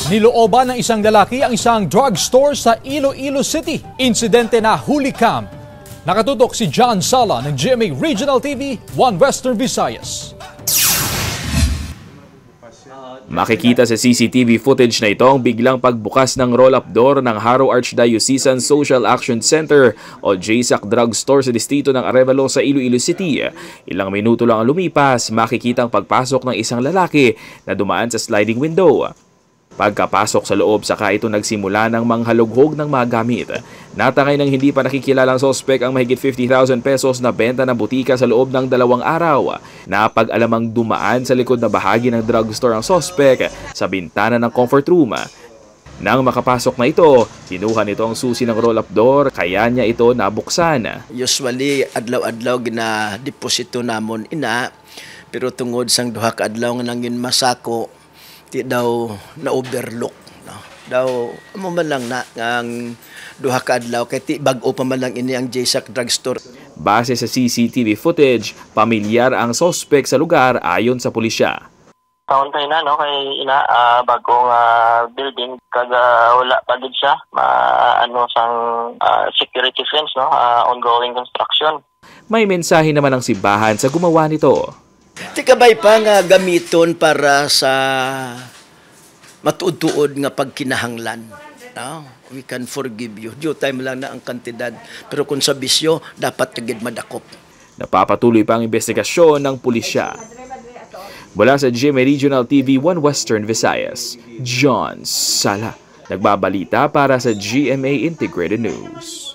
Nilooban ng isang lalaki ang isang drugstore sa Iloilo City. Insidente na huli cam. Nakatutok si John Sala ng GMA Regional TV, 1 Western Visayas. Makikita sa CCTV footage na ito ang biglang pagbukas ng roll-up door ng Haro Archdiocesan Social Action Center o JSAC Drugstore sa distrito ng Arevalo sa Iloilo City. Ilang minuto lang ang lumipas, makikita ang pagpasok ng isang lalaki na dumaan sa sliding window. Pagkapasok sa loob, saka ito nagsimula ng manghalughog ng mga gamit. Natangay ng hindi pa nakikilalang sospek ang mahigit 50,000 pesos na benta ng butika sa loob ng 2 araw. Napag-alamang dumaan sa likod na bahagi ng drugstore ang sospek sa bintana ng comfort room. Nang makapasok na ito, kinuha nito ang susi ng roll-up door, kaya niya ito nabuksan. Usually, adlaw-adlaw gina-deposito namon ina, pero tungod sang duha ka adlaw nga nang yun masako, di daw na-overlook. No? Daw, mo man lang na ang duha ka adlaw, kaya ti bag-o pa man lang ini ang JSAC Drugstore. Base sa CCTV footage, pamilyar ang sospek sa lugar ayon sa pulisya. Taon tayo na, no? Kay ina, bagong building, wala pa din siya. Sang security fence, no? Ongoing construction. May mensahe naman ang simbahan sa gumawa nito. Tikabay pa nga gamiton para sa matuod-tuod nga pagkinahanglan. No? We can forgive you. Due time lang na ang kantidad. Pero kung sa bisyo, dapat tagid madakop. Napapatuloy pa ang investigasyon ng pulisya. Mula sa GMA Regional TV 1 Western Visayas, John Sala. Nagbabalita para sa GMA Integrated News.